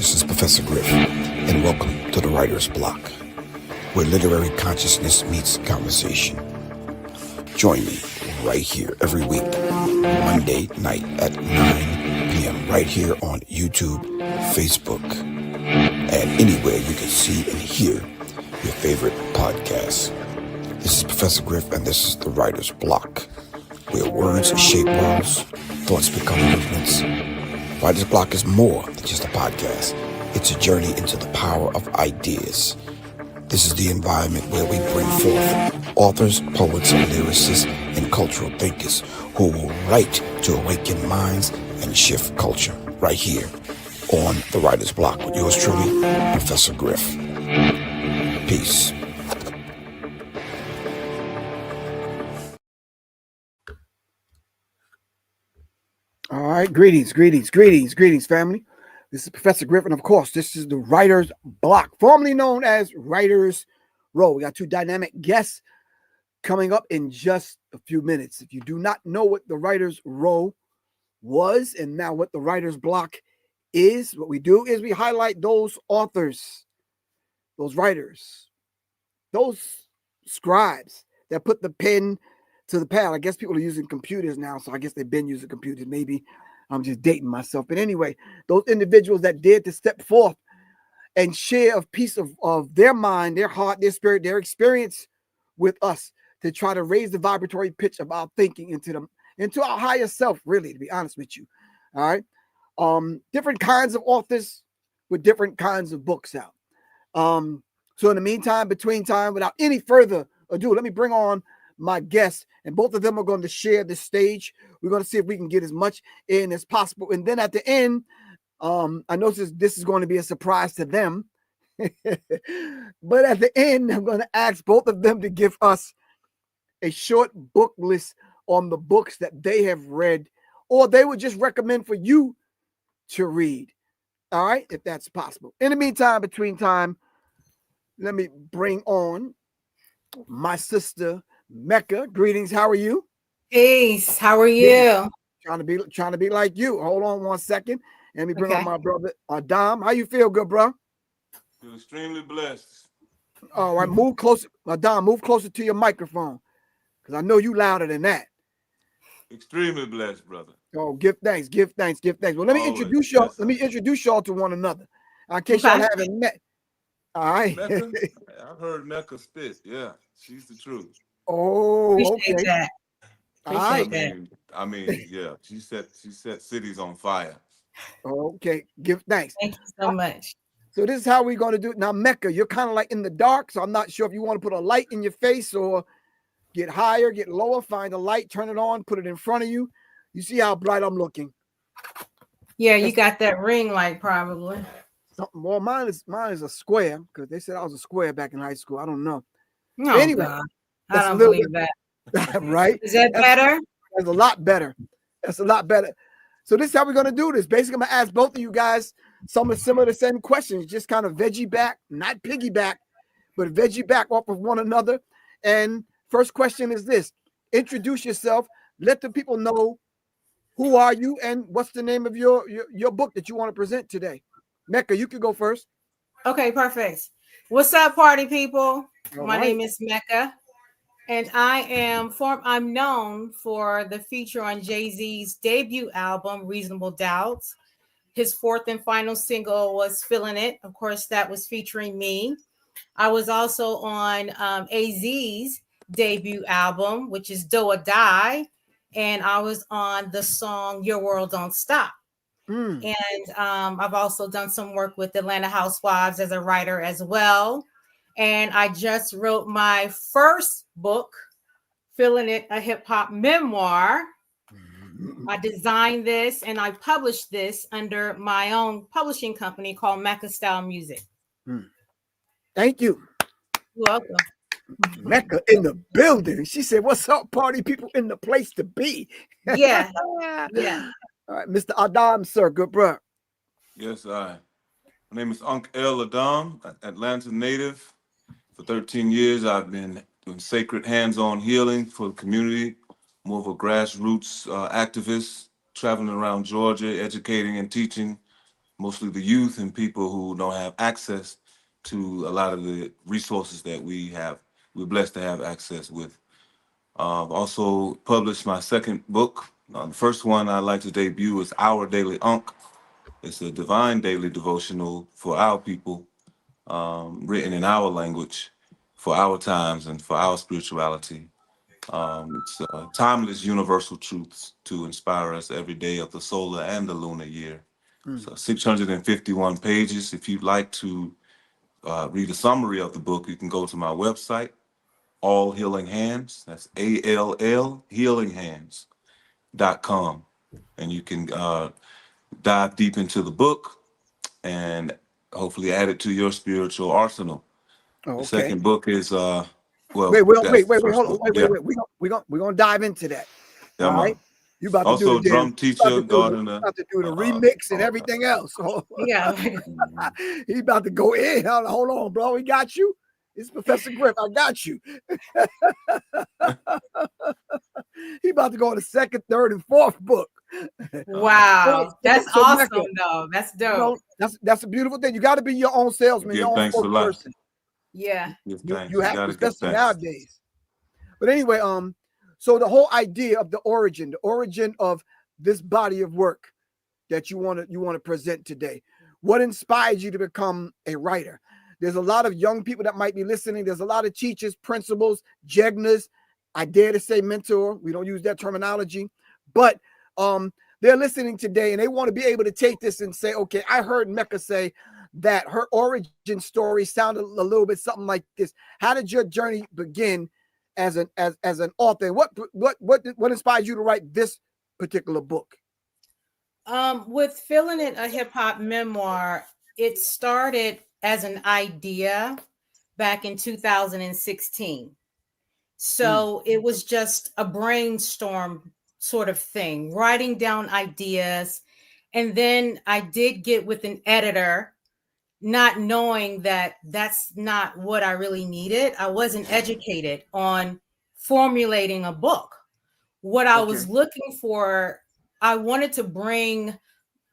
This is Professor Griff, and welcome to the Writer's Block, where literary consciousness meets conversation. Join me right here every week, Monday night at 9 p.m. right here on YouTube, Facebook, and anywhere you can see and hear your favorite podcasts. This is Professor Griff, and this is the Writer's Block, where words shape worlds, thoughts become movements. Writer's Block is more than just a podcast. It's a journey into the power of ideas. This is the environment where we bring forth authors, poets, lyricists, and cultural thinkers who will write to awaken minds and shift culture right here on the Writer's Block with yours truly, Professor Griff. Peace. All right, greetings, family. This is Professor Griffin. Of course, this is the Writer's Block, formerly known as Writer's Row. We got two dynamic guests coming up in just a few minutes. If you do not know what the Writer's Row was and now what the Writer's Block is, what we do is we highlight those authors, those writers, those scribes that put the pen to the pad. I guess people are using computers now, so I guess they've been using computers. Maybe I'm just dating myself. But anyway, those individuals that dared to step forth and share a piece of their mind, their heart, their spirit, their experience with us to try to raise the vibratory pitch of our thinking into our higher self, really, to be honest with you. All right. Different kinds of authors with different kinds of books out. So in the meantime, between time, without any further ado, let me bring on my guests, and both of them are going to share the stage. We're going to see if we can get as much in as possible. And then at the end, I know this is going to be a surprise to them. But at the end, I'm going to ask both of them to give us a short book list on the books that they have read, or they would just recommend for you to read. All right, if that's possible. In the meantime, between time, let me bring on my sister, Meeca. Greetings. How are you? Peace. How are you? Trying to be like you. Hold on one second. Let me bring on my brother, Adam. How you feel, good bro? Feel extremely blessed. All right, move closer. Adam, move closer to your microphone, because I know you louder than that. Extremely blessed, brother. Oh, give thanks. Well, let me introduce y'all. Let me introduce y'all to one another, in case y'all haven't met. All right. Meeca? I've heard Meeca spit. Yeah, she's the truth. Oh, okay. That. All right. I mean, yeah, she set cities on fire. Okay, give thanks. Thank you so much. So this is how we're going to do it. Now, Meeca, you're kind of like in the dark, so I'm not sure if you want to put a light in your face or get higher, get lower, find a light, turn it on, put it in front of you. You see how bright I'm looking? Yeah, you got that ring light probably. Well, mine is a square, because they said I was a square back in high school. I don't know. Oh, anyway, God. I don't believe that. Right? Is that better? That's a lot better. That's a lot better. So this is how we're going to do this. Basically, I'm going to ask both of you guys some similar to same questions, just kind of veggie back, not piggyback, but veggie back off of one another. And first question is this: introduce yourself. Let the people know who are you and what's the name of your book that you want to present today. Meeca, you can go first. Okay, perfect. What's up, party people? My All right. name is Meeca, and I'm known for the feature on Jay-Z's debut album, Reasonable Doubts. His fourth and final single was Feeling It. Of course, that was featuring me. I was also on AZ's debut album, which is Do or Die, and I was on the song Your World Don't Stop. And I've also done some work with Atlanta Housewives as a writer as well. And I just wrote my first book, Feeling It, a hip hop memoir. I designed this and I published this under my own publishing company called Meeca Style Music. Thank you. You're welcome. Meeca in the building. She said, "What's up, party people in the place to be?" Yeah. All right, Mr. Adam, sir, good bro. Yes, My name is Unc El Adam, Atlanta native. For 13 years, I've been doing sacred hands-on healing for the community, more of a grassroots activist, traveling around Georgia, educating and teaching mostly the youth and people who don't have access to a lot of the resources that we have. We're blessed to have access with. I've also published my second book. The first one I like to debut is Our Daily Unk. It's a divine daily devotional for our people, written in our language, for our times and for our spirituality. It's timeless universal truths to inspire us every day of the solar and the lunar year. Mm. So 651 pages. If you'd like to read a summary of the book, you can go to my website, All Healing Hands. That's ALL healinghands.com. And you can dive deep into the book and hopefully add it to your spiritual arsenal. Oh, The okay. second book is well, Wait, that's the hold first on, book. Yeah, we're gonna dive into that. yeah, All right, man. you about to do the Also, damn, drum teacher, gardener. about to do the Uh, remix and uh, everything else. Oh, Yeah. mhm. he about to go in. Hold on, bro. We got you. It's Professor Griff. I got you. He about to go on the second, third, and fourth book. All right, Wow. That's so Meeca, awesome though. That's you dope. know that's a beautiful thing. You got to be your own salesman, Give your own thanks for life. spokesperson. Yeah. Give You thanks. You have to, got to give especially thanks. nowadays. But anyway, so the whole idea of the origin of this body of work that you want to present today, what inspired you to become a writer? There's a lot of young people that might be listening. There's a lot of teachers, principals, jegnas. I dare to say mentor. We don't use that terminology, but they're listening today and they want to be able to take this and say, okay, I heard Meeca say that her origin story sounded a little bit something like this. How did your journey begin as an author? What inspired you to write this particular book? With Feeling It, a hip hop memoir, it started as an idea back in 2016. So it was just a brainstorm sort of thing, writing down ideas. And then I did get with an editor, not knowing that that's not what I really needed. I wasn't educated on formulating a book. What I Okay. was looking for, I wanted to bring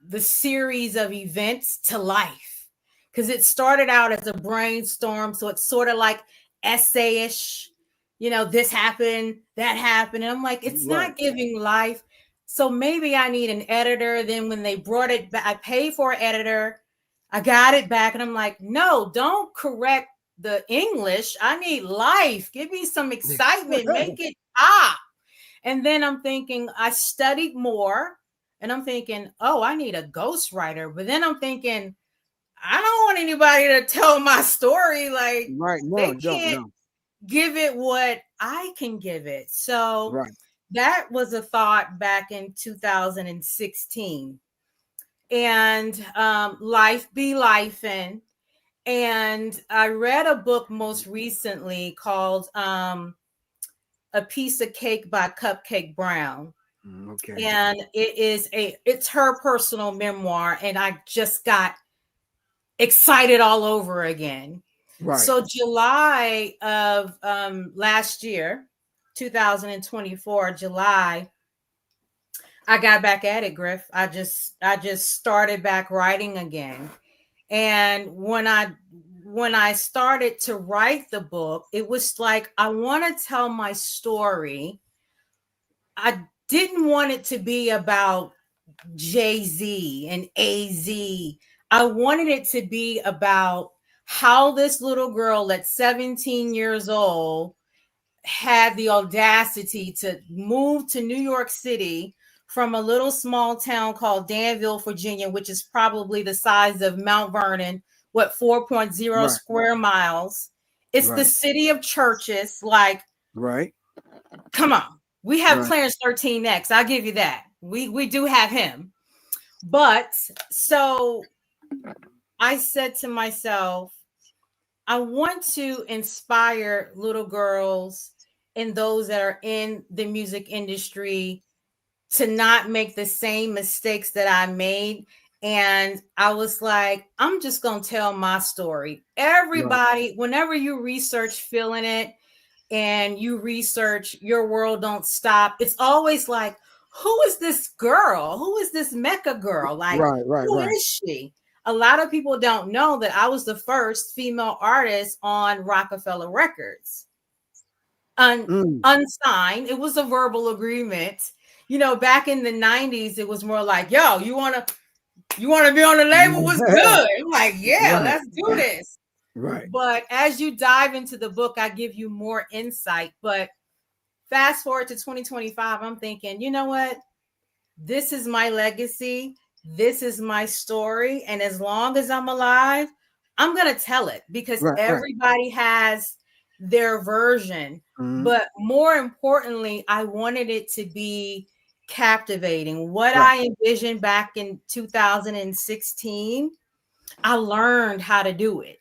the series of events to life because it started out as a brainstorm. So it's sort of like essayish, this happened, that happened. And I'm like, it's Right. not giving life. So maybe I need an editor. Then when they brought it back, I paid for an editor. I got it back and I'm like, no, don't correct the English. I need life. Give me some excitement. Make it pop. And then I'm thinking, I studied more and I'm thinking, oh, I need a ghostwriter. But then I'm thinking, I don't want anybody to tell my story. Like, Right. they No, can't give it what I can give it. So Right. that was a thought back in 2016. And life be lifing. And I read a book most recently called A Piece of Cake by Cupcake Brown. Okay. And it's her personal memoir. And I just got excited all over again. Right. So July of last year, 2024, July, I got back at it, Griff. I just started back writing again. And when I started to write the book, it was like I want to tell my story. I didn't want it to be about Jay-Z and AZ. I wanted it to be about how this little girl at 17 years old had the audacity to move to New York City from a little small town called Danville, Virginia, which is probably the size of Mount Vernon, 4.0 Right. square miles. It's the Right. city of churches. Like, Right. come on. We have Right. Clarence 13X. I'll give you that. We do have him. But so I said to myself, I want to inspire little girls and those that are in the music industry to not make the same mistakes that I made. And I was like, I'm just going to tell my story. Everybody, whenever you research Feeling It and you research Your World Don't Stop, it's always like, who is this girl? Who is this Meeca girl? Like, Right. who is she? a lot of people don't know that I was the first female artist on Rockefeller Records. Unsigned. It was a verbal agreement. You know, back in the 90s, it was more like, yo, you wanna be on the label? What's good? I'm like, yeah, Right. let's do this. Right. But as you dive into the book, I give you more insight. But fast forward to 2025, I'm thinking, you know what? This is my legacy. This is my story. And as long as I'm alive, I'm going to tell it because Right. everybody has their version. Mhm. But more importantly, I wanted it to be captivating. What Right. I envisioned back in 2016, I learned how to do it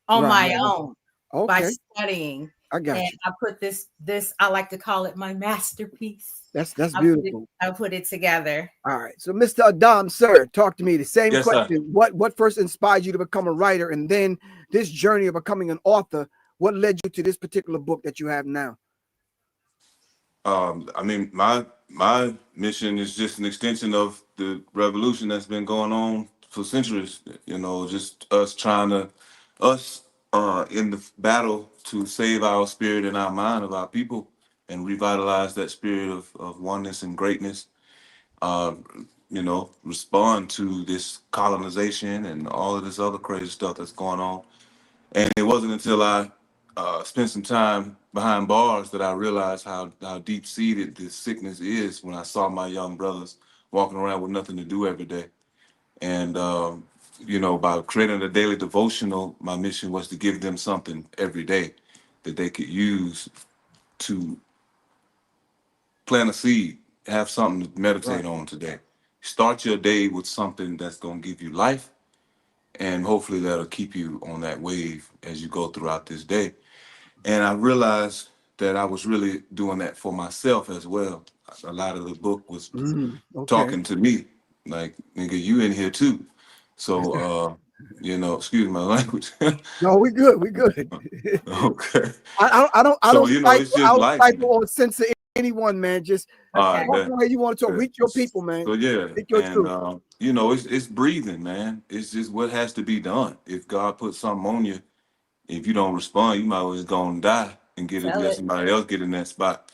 on Right. my own by Okay. studying. I got And you. I put this, I like to call it my masterpiece. That's beautiful. I put it together. All right. So, Mr. Adam, sir, talk to me. The same Yes, sir. question. What first inspired you to become a writer? And then this journey of becoming an author, what led you to this particular book that you have now? I mean, my mission is just an extension of the revolution that's been going on for centuries. You know, just us in the battle to save our spirit and our mind of our people and revitalize that spirit of oneness and greatness. Uh, you know, respond to this colonization and all of this other crazy stuff that's going on. And it wasn't until I spent some time behind bars that I realized how deep seated this sickness is when I saw my young brothers walking around with nothing to do every day. And, you know, by creating a daily devotional, my mission was to give them something every day that they could use to plant a seed, have something to meditate Right. on today. Start your day with something that's going to give you life, and hopefully that'll keep you on that wave as you go throughout this day. And I realized that I was really doing that for myself as well. A lot of the book was Okay. talking to me, like, nigga, you in here too. So, you know, excuse my language. No, we good. We good. Okay. I So, don't you know, stifle, it's just I don't life, stifle man. or censor anyone, man. Just All Okay. right, talk the man. way you want to talk. Reach your people, man. So yeah, Speak your and truth. you know, it's breathing, man. It's just what has to be done. If God puts something on you, if you don't respond, you might as well go and die and get it, Tell let it. somebody else get in that spot.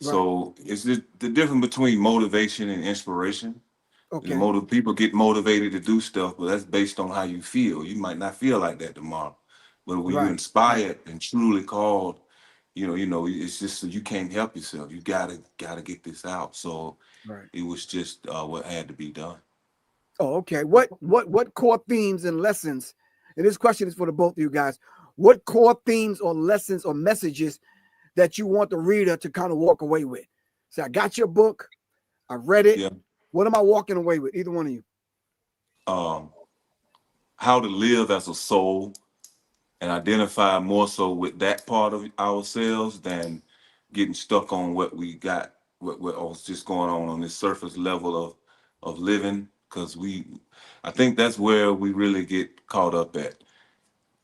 Right. So it's just the difference between motivation and inspiration. The Okay. people get motivated to do stuff, but that's based on how you feel. You might not feel like that tomorrow, but when you're Right. inspired and truly called, you know, it's just so you can't help yourself. You gotta get this out. So Right. it was just what had to be done. Oh, okay. What core themes and lessons? And this question is for the both of you guys. What core themes or lessons or messages that you want the reader to kind of walk away with? Say, I got your book. I read it. Yeah. What am I walking away with? Either one of you. Um, how to live as a soul and identify more so with that part of ourselves than getting stuck on what we got, what was just going on this surface level of living. Because I think that's where we really get caught up at,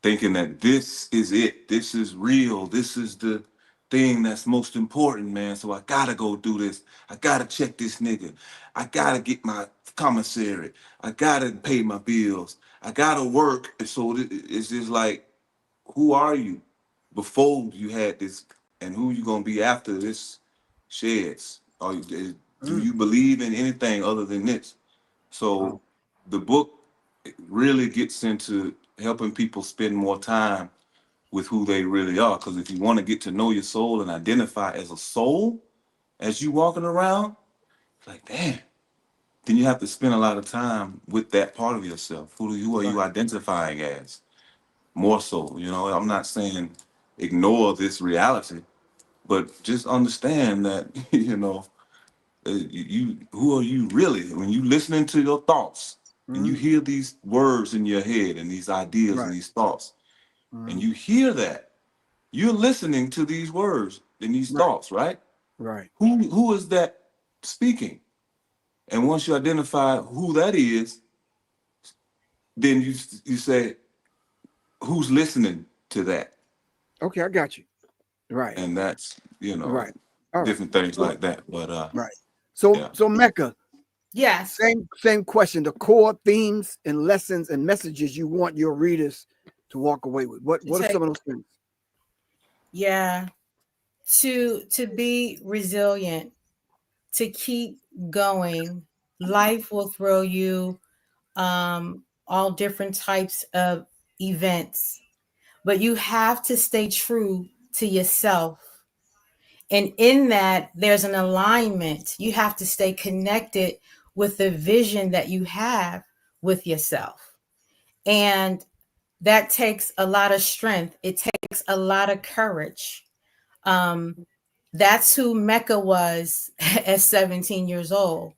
thinking that this is it, this is real, this is the thing that's most important, man. So I gotta go do this. I gotta check this nigga. I gotta get my commissary. I gotta pay my bills. I gotta work. And so it's just like, who are you before you had this, and who you gonna be after this sheds? Do Mm, you believe in anything other than this? So wow. the book really gets into helping people spend more time with who they really are. Because if you want to get to know your soul and identify as a soul as you walking around, it's like, damn, then you have to spend a lot of time with that part of yourself. Who are you Right. identifying as? More so, you know, I'm not saying ignore this reality, but just understand that, you know, who are you really? When you listening to your thoughts and you Mm, hear these words in your head and these ideas and right. these thoughts, and Mm, you hear that, you're listening to these words and these right. thoughts, right? Right. Who is that speaking? And once you identify who that is, then you say, who's listening to that? Okay, I got you. Right. And that's, you know, Right. All right. different things So like that. But right. So yeah. so Mecca. Yes. Same question. The core themes and lessons and messages you want your readers to walk away with. What are some of those things? Yeah. To be resilient, to keep going. Life will throw you all different types of events, but you have to stay true to yourself. And in that, there's an alignment. You have to stay connected with the vision that you have with yourself. And that takes a lot of strength. It takes a lot of courage. Um, that's who Meeca was at 17 years old.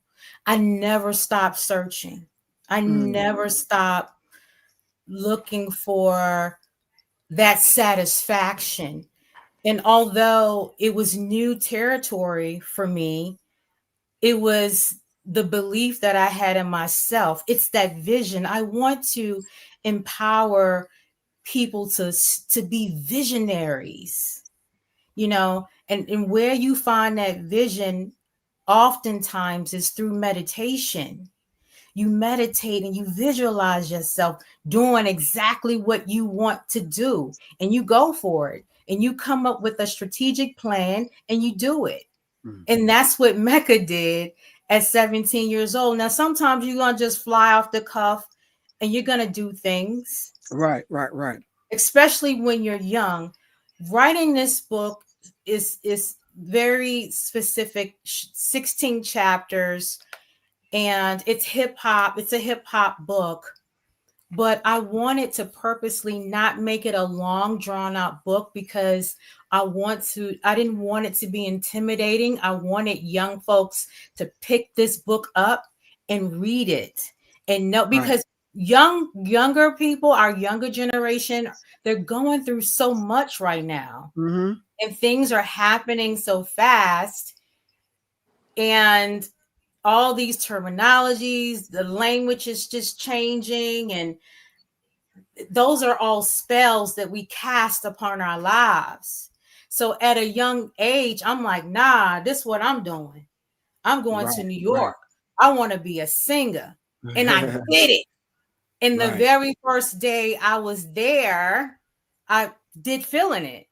I never stopped searching. I never stopped looking for that satisfaction. And although it was new territory for me, it was the belief that I had in myself. It's that vision. I want to empower people to be visionaries, and where you find that vision oftentimes is through meditation. You meditate and you visualize yourself doing exactly what you want to do, and you go for it, and you come up with a strategic plan and you do it. And that's what Meeca did at 17 years old. Now, sometimes you're going to just fly off the cuff and you're going to do things. Right. Especially when you're young. Writing this book is very specific, 16 chapters, and it's hip hop. It's a hip hop book, but I wanted to purposely not make it a long drawn out book because I didn't want it to be intimidating. I wanted young folks to pick this book up and read it and know, because younger people, our younger generation, they're going through so much right now, and things are happening so fast, and all these terminologies, the language is just changing, and those are all spells that we cast upon our lives. So at a young age, I'm like, nah, this is what I'm doing. I'm going to New York. I want to be a singer. And I did it. And the very first day I was there, I did Feeling It,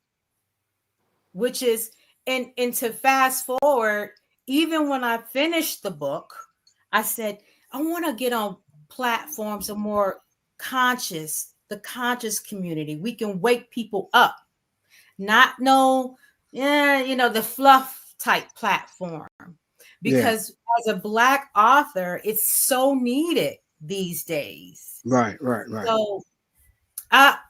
which is, and to fast forward, even when I finished the book, I said, I want to get on platforms of more the conscious community. We can wake people up, not the fluff type platform. Because as a Black author, it's so needed these days. Right. So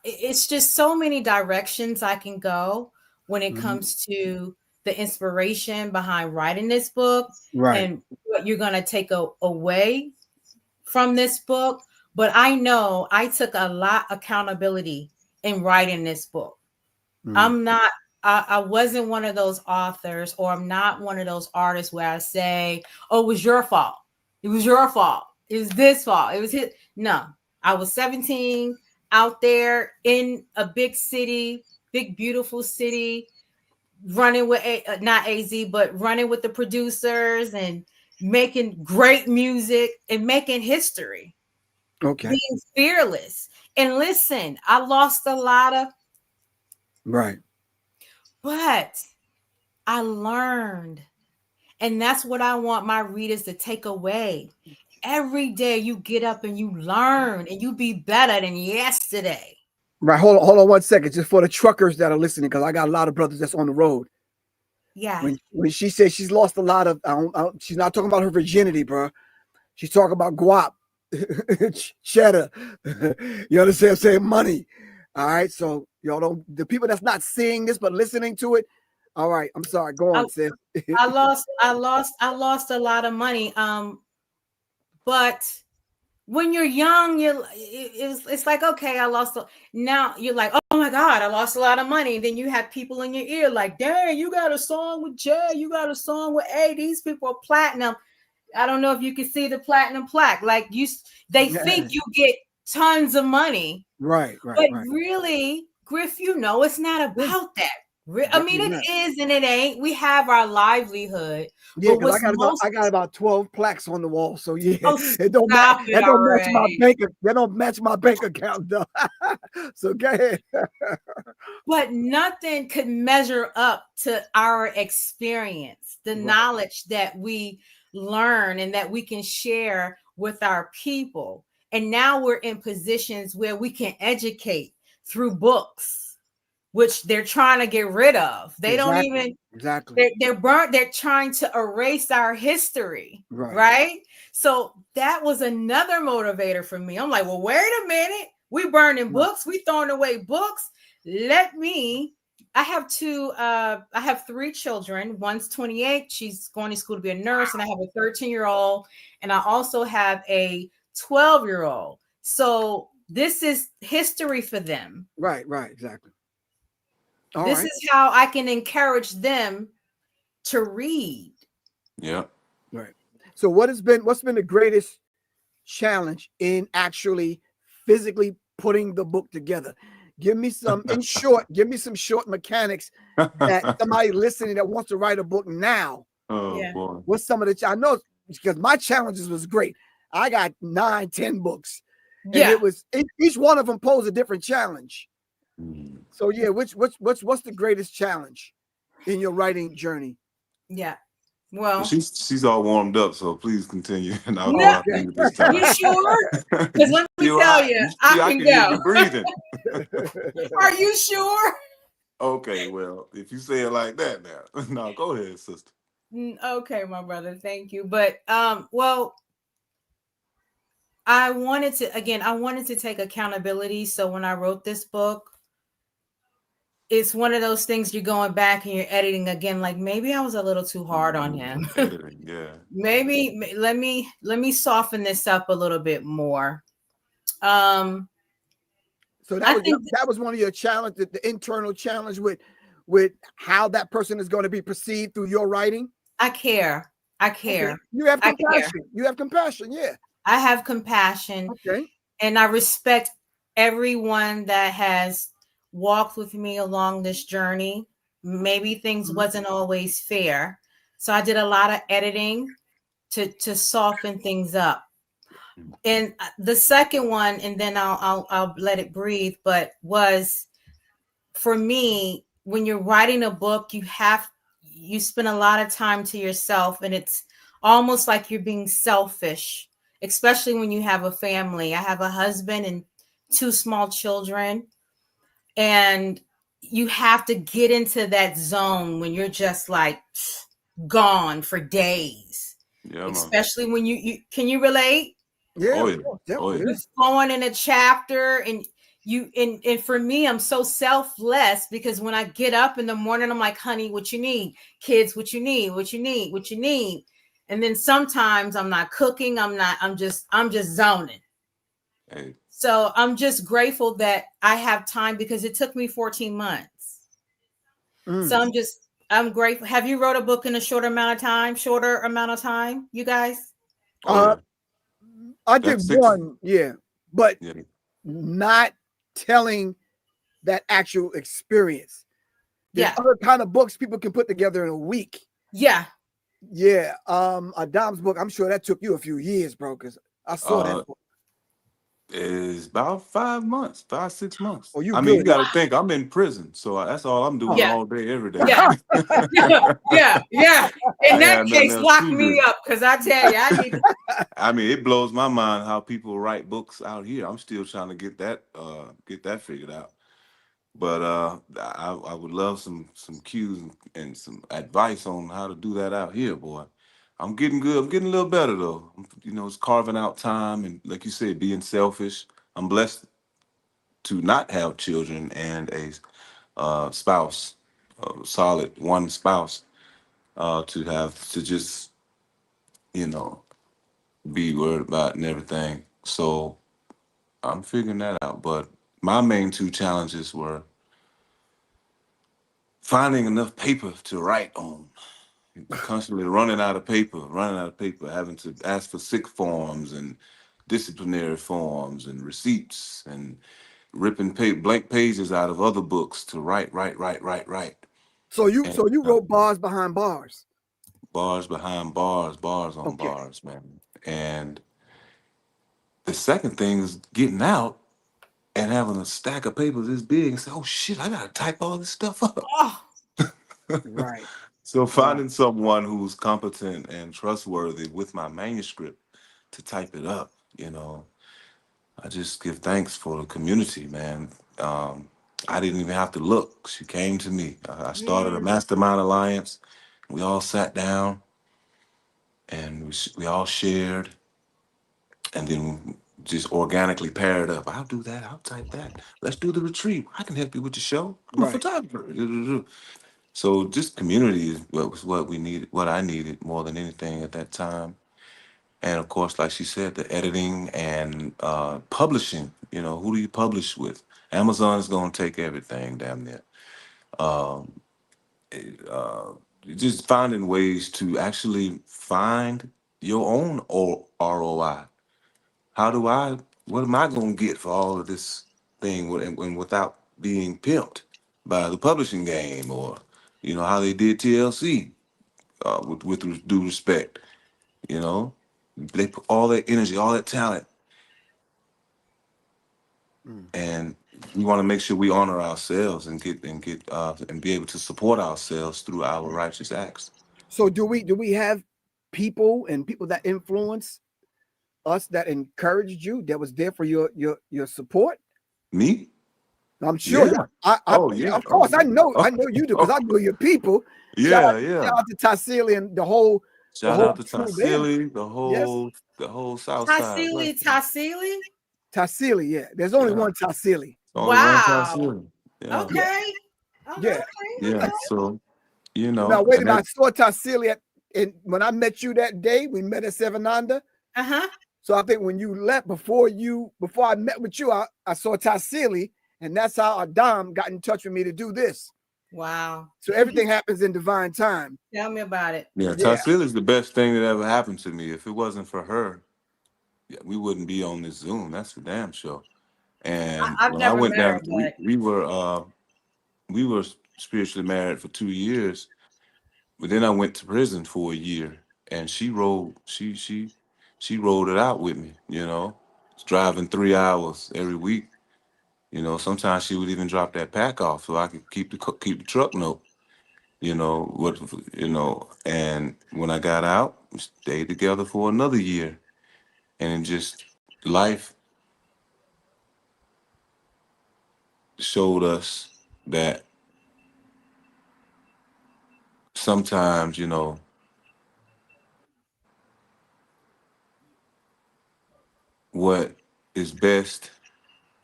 it's just so many directions I can go when it comes to the inspiration behind writing this book and what you're going to take away from this book. But I know I took a lot of accountability in writing this book. I wasn't one of those authors, or I'm not one of those artists where I say, oh, it was your fault. It was your fault. It was this fault. It was his. No, I was 17 out there in a big city, big, beautiful city, running with not AZ, but running with the producers and making great music and making history. Okay. Being fearless. And listen, I lost a lot of. But I learned. And that's what I want my readers to take away. Every day you get up and you learn and you be better than yesterday. Right. Hold on 1 second. Just for the truckers that are listening, because I got a lot of brothers that's on the road. Yeah. When she says she's lost a lot of, she's not talking about her virginity, bro. She's talking about guap, cheddar. You understand? I'm saying money. All right. So y'all don't, the people that's not seeing this but listening to it. All right. I'm sorry. Go on, sis. I lost a lot of money. But when you're young, it's like, okay, I lost. Now you're like, oh my God, I lost a lot of money. And then you have people in your ear like, dang, you got a song with Jay, you got a song with A. These people are platinum. I don't know if you can see the platinum plaque. Like they think you get tons of money. Right. But really, Griff, it's not about that. I mean, it is and it ain't. We have our livelihood, Yeah, but because what's most I got about 12 plaques on the wall. So yeah, oh, it don't match. stop it That don't match my already. that don't match my bank account though. So go ahead. But nothing could measure up to our experience, the Right. knowledge that we learn and that we can share with our people. And now we're in positions where we can educate through books, which they're trying to get rid of. They don't even Exactly. they're burnt, they're trying to erase our history, Right. right? So that was another motivator for me. I'm like, well, wait a minute, we burning books, we throwing away books. I have three children. One's 28, she's going to school to be a nurse, and I have a 13-year-old, and I also have a 12-year-old. So this is history for them. Right, exactly. This is how I can encourage them to read. Yeah. Right. So what's been the greatest challenge in actually physically putting the book together? Give me some short mechanics that somebody listening that wants to write a book now. Oh boy. What's some of the I know, because my challenges was great. I got 9, 10 books. And it was each one of them posed a different challenge. So yeah, what's the greatest challenge in your writing journey? Yeah. Well, she's all warmed up, so please continue, and I'll leave this time. You sure? Because let me tell you, I can hear go. you breathing. Are you sure? Okay, well, if you say it like that, now, no, go ahead, sister. Okay, my brother, thank you. But well, I wanted to take accountability. So when I wrote this book, it's one of those things you're going back and you're editing again. Like maybe I was a little too hard on him. Editing, yeah. Maybe let me soften this up a little bit more. So that was one of your challenges, the internal challenge with how that person is going to be perceived through your writing. I care. Okay. You have compassion. You have compassion. Yeah. I have compassion. Okay. And I respect everyone that has walked with me along this journey. Maybe things wasn't always fair. So I did a lot of editing to soften things up. And the second one, and then I'll let it breathe, but was for me, when you're writing a book, you spend a lot of time to yourself, and it's almost like you're being selfish, especially when you have a family. I have a husband and 2 small children, and you have to get into that zone when you're just like gone for days. Yeah, especially when you can you relate? Yeah. You're flowing in a chapter, and and for me, I'm so selfless because when I get up in the morning, I'm like, honey, what you need? Kids, what you need? What you need? What you need? And then sometimes I'm not cooking. I'm just zoning. Hey. So I'm just grateful that I have time because it took me 14 months. So I'm grateful. Have you wrote a book in a shorter amount of time, you guys? I did one, but not telling that actual experience. There's other kind of books people can put together in a week. Yeah. Adam's book, I'm sure that took you a few years, bro, because I saw that book. Is about 5 months, 5, 6 months. Oh, you got to think I'm in prison, so that's all I'm doing all day, every day. Yeah. In that case, lock me up, because I tell you, I need. I mean, it blows my mind how people write books out here. I'm still trying to get that figured out. But I would love some cues and some advice on how to do that out here, boy. I'm getting good. I'm getting a little better though. It's carving out time and, like you said, being selfish. I'm blessed to not have children and a spouse, a solid one spouse, to have to just be worried about and everything. So I'm figuring that out. But my main 2 challenges were finding enough paper to write on. Constantly running out of paper, having to ask for sick forms and disciplinary forms and receipts and ripping blank pages out of other books to write. So you And wrote bars behind bars. bars behind bars, bars on Okay. bars, man. And the second thing is getting out and having a stack of papers this big and say, oh shit, I gotta type all this stuff up. Oh, Right. So Right. finding someone who's competent and trustworthy with my manuscript to type it up, I just give thanks for the community, man. I didn't even have to look. She came to me. I started a mm, mastermind alliance. We all sat down and we all shared, and then just organically paired up. I'll do that. I'll type that. Let's do the retreat. I can help you with the show. I'm a Right. photographer. So just community is what we needed, what I needed more than anything at that time. And of course, like she said, the editing and publishing. Who do you publish with? Amazon's gonna take everything, damn near. Um, just finding ways to actually find your own ROI. How do I? What am I gonna get for all of this thing, and without being pimped by the publishing game, or how they did TLC, with due respect. You know, they put all that energy, all that talent, Mm. and we want to make sure we honor ourselves and be able to support ourselves through our righteous acts. So do we have people that influence us that encouraged you, that was there for your support? Me? I'm sure. Yeah. I Oh yeah. of Oh course yeah. I know you do, because I know your people. Shout Yeah. out, Yeah. shout out to Tassili and the Shout whole out to crew there. Tassili, the Yes, whole South Side. Bless Tassili, them. Tassili. Tassili. Yeah, there's only Yeah. one Tassili. It's only one Wow. Tassili. Yeah. Yeah, Okay. yeah. Okay. Yeah. Okay. So Now wait a and minute. I that saw Tassili and when I met you that day, we met at Seven Nanda. Uh-huh. So I think when you left, before I met with you, I saw Tassili, and that's how Adam got in touch with me to do this. Wow. So everything happens in divine time. Tell me about it. yeah, Yeah. Tassili is the best thing that ever happened to me. If it wasn't for her, yeah, we wouldn't be on this Zoom. That's for damn sure. And I've when I never went met her, down, but we were spiritually married for 2 years, but then I went to prison for a year, and she rolled it out with me. Driving 3 hours every week. Sometimes she would even drop that pack off so I could keep the truck note. What and when I got out, we stayed together for another year, and it just life showed us that sometimes what is best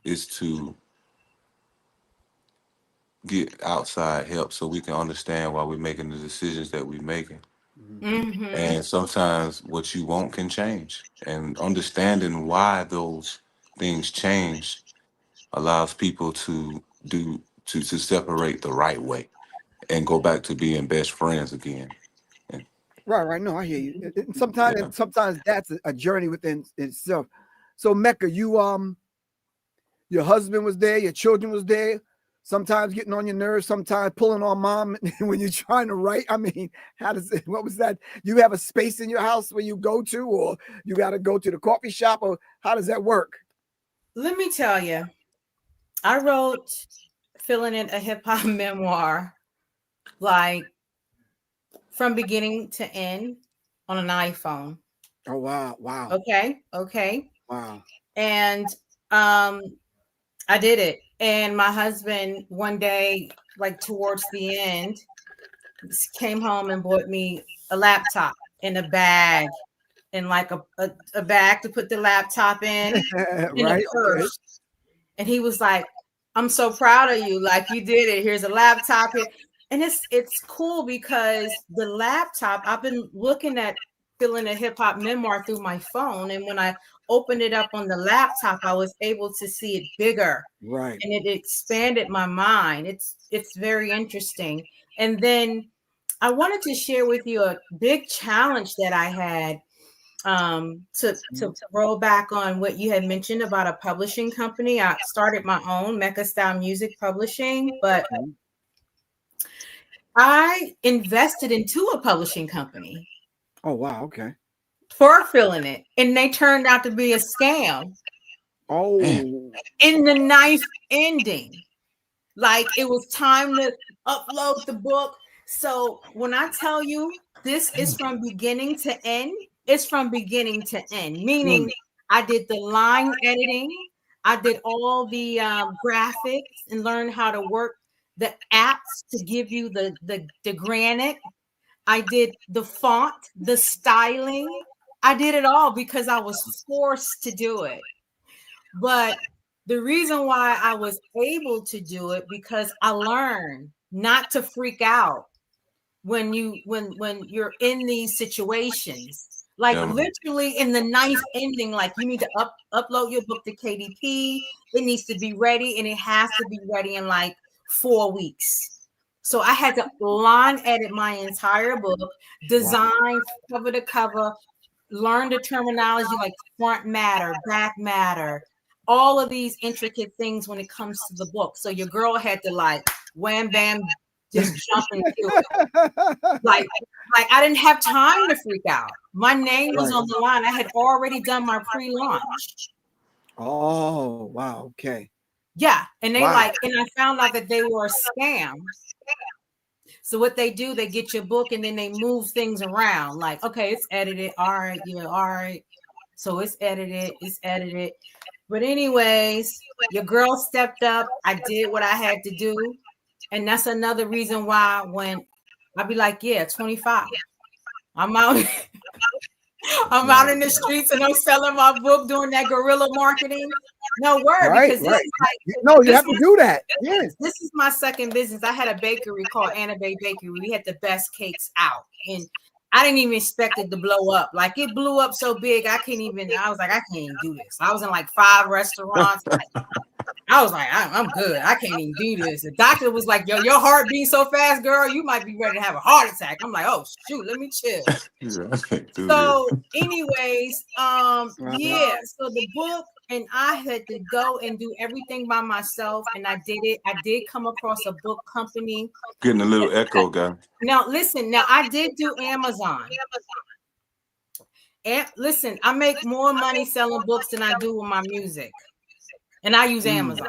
is to get outside help so we can understand why we're making the decisions that we're making. Mhm. mm-hmm. And sometimes what you want can change. And understanding why those things change allows people to separate the right way and go back to being best friends again. And Right. No, I hear you. And yeah. sometimes that's a journey within itself. So Mecca, your husband was there, your children was there. Sometimes getting on your nerves, sometimes pulling on mom when you're trying to write. I mean, what was that? You have a space in your house where you go to, or you got to go to the coffee shop, or how does that work? Let me tell you, I wrote Filling in a Hip Hop Memoir like from beginning to end on an iPhone. Oh wow, wow, Okay. wow. And I did it. And my husband one day, like towards the end, came home and bought me a laptop in a bag, in like a bag to put the laptop in a Right, okay. purse. And he was like, I'm so proud of you. Like, you did it. Here's a laptop here. And it's cool because the laptop, I've been looking at Filling a Hip Hop Memoir through my phone. And when I opened it up on the laptop, I was able to see it bigger. Right. And it expanded my mind. It's very interesting. And then I wanted to share with you a big challenge that I had, to roll back on what you had mentioned about a publishing company. I started my own Meeca Style Music Publishing, but I invested into a publishing company Oh wow, okay. for filling it, and they turned out to be a scam. Oh, In the ninth ending, like it was time to upload the book. So when I tell you this is from beginning to end, it's from beginning to end, meaning I did the line editing, I did all the graphics and learned how to work the apps to give you the granite. I did the font, the styling. I did it all because I was forced to do it. But the reason why I was able to do it because I learned not to freak out when you're in these situations. Like Yeah, man. literally in the ninth ending, like you need to upload your book to KDP. It needs to be ready, and it has to be ready in like 4 weeks. So I had to line edit my entire book, design cover to cover, learn the terminology like front matter, back matter, all of these intricate things when it comes to the book. So your girl had to like wham bam just jump into it. Like I didn't have time to freak out. My name was on the line. I had already done my pre-launch. oh wow, okay. Yeah. And they Wow. and I found out that they were a scam. So what they do, they get your book and then they move things around. Like, okay, it's edited. All right, yeah, all right. So it's edited. But anyways, your girl stepped up. I did what I had to do. And that's another reason why when I'd be like, yeah, 25. I'm out. I'm out in the streets and I'm selling my book, doing that guerrilla marketing. No word, because this is like no, you have to do that. Yes. This is my second business. I had a bakery called Anna Bay Bakery. We had the best cakes out, and I didn't even expect it to blow up. Like it blew up so big, I was like, I can't even do this. I was in like 5 restaurants. I was like, I'm good. I can't even do this. The doctor was like, yo, your heart beating so fast, girl, you might be ready to have a heart attack. I'm like, oh shoot, let me chill. So, anyways, yeah. So the book, and I had to go and do everything by myself, and I did it. I did come across a book company. Getting a little echo, guy. Now, listen. Now, I did do Amazon. And listen, I make more money selling books than I do with my music. And I use Amazon.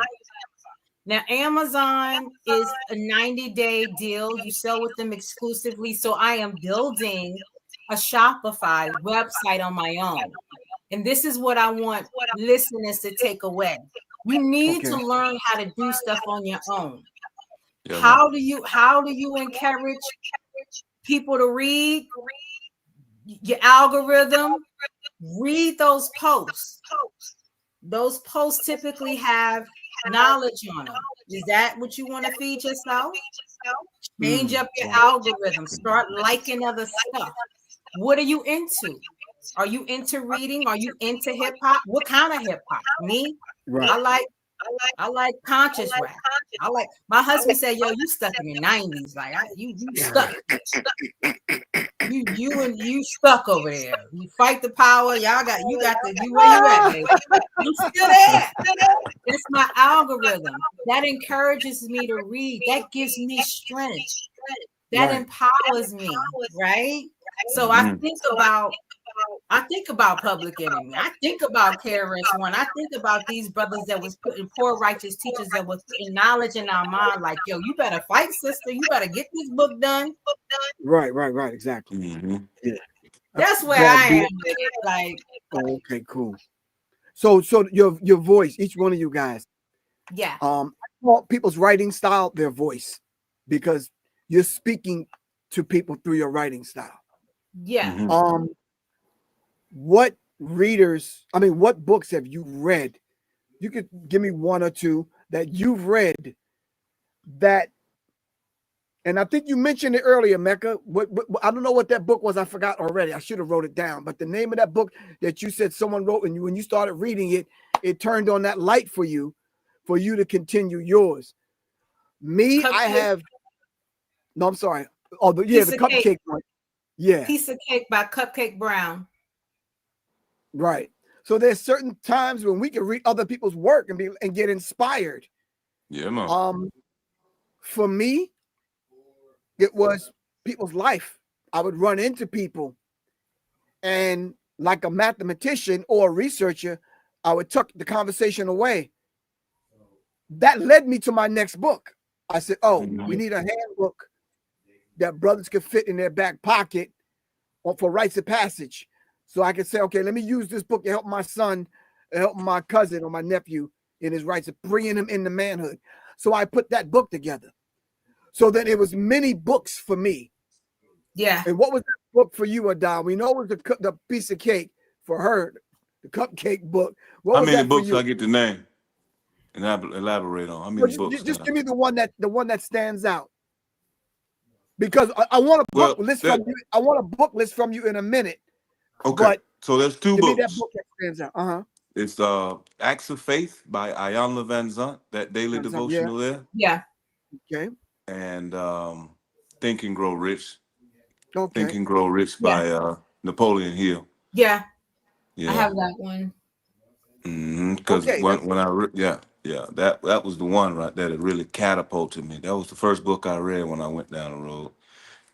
Now, Amazon is a 90-day deal. You sell with them exclusively. So I am building a Shopify website on my own. And this is what I want listeners to take away. You need to learn how to do stuff on your own. Yeah, how do you encourage people to read? Your algorithm, read those posts. Those posts typically have knowledge on them. Is that what you want to feed yourself? Change up your algorithm. Start liking other stuff. What are you into? Are you into reading? Are you into hip hop? What kind of hip hop? Me? Right. I like conscious rap. My husband said, yo, you stuck in the 90s. Like you stuck. You stuck over there. You fight the power. You where you at, baby? I'm still there. That's my algorithm. That encourages me to read. That gives me strength. That empowers me, right? So I think about Public Enemy. I think about KRS-One. I think about these brothers that was putting poor righteous teachers that was putting knowledge in our mind. Like, yo, you better fight, sister. You better get this book done. Right. Exactly. Yeah. That's where I am. Like, okay, cool. So your voice, each one of you guys. Yeah. People's writing style, their voice, because you're speaking to people through your writing style. Yeah. What books have you read? You could give me one or two that you've read that, and I think you mentioned it earlier, Meeca. What I don't know what that book was. I forgot already. I should have wrote it down. But the name of that book that you said someone wrote, and when you started reading it, it turned on that light for you to continue yours. Me, Cupcake. I have. No, I'm sorry. Oh, the cupcake one. Yeah. Piece of Cake by Cupcake Brown. Right. So there's certain times when we can read other people's work and get inspired. Yeah, man. For me, it was people's life. I would run into people, and like a mathematician or a researcher, I would tuck the conversation away. That led me to my next book. I said, oh, we need a handbook that brothers could fit in their back pocket or for rites of passage. So I could say, okay, let me use this book to help my son, help my cousin or my nephew in his rights of bringing him into manhood. So I put that book together. So then it was many books for me. Yeah. And what was that book for you, Adon? We know it was the piece of cake for her, the cupcake book. What How was many that for books you? I get to name and elaborate on? How many Well, books? just give me the one that stands out. Because I want a book Well, list from you. I want a book list from you in a minute. okay. But So there's two give me that books. book that stands out. It's Acts of Faith by Ayanla Van Zant, that daily Yeah. devotional there. Yeah. Okay. And Think and Grow Rich. Okay. Think and Grow Rich by Napoleon Hill. Yeah. Yeah. I have that one. Because Okay, when that was the one right there that really catapulted me. That was the first book I read when I went down the road,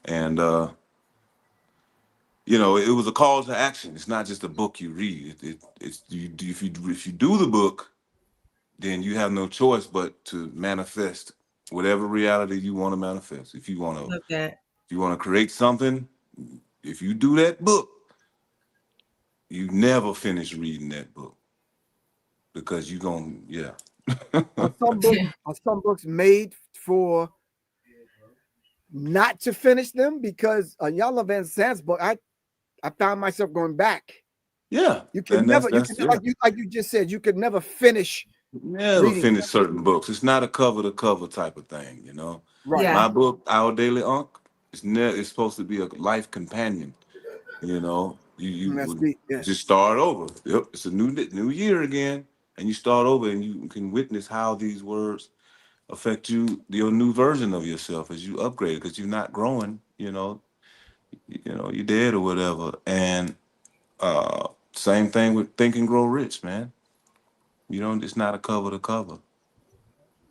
and it was a call to action. It's not just a book you read. It's if you do the book, then you have no choice but to manifest whatever reality you want to manifest. If you want Love that. to create something, if you do that book, you never finish reading that book because you're gonna are some books made for not to finish them? Because Yala Van Zant's book, I found myself going back. Yeah, You can and never, that's like you just said, you could never finish never reading. finish certain books. It's not a cover to cover type of thing, Right. Yeah. My book, Our Daily Unk, it's supposed to be a life companion. You That's would deep. Yeah. just start over. Yep, it's a new year again, and you start over, and you can witness how these words affect your new version of yourself as you upgrade, because you're not growing. You're dead or whatever. And same thing with Think and Grow Rich, man. It's not a cover to cover.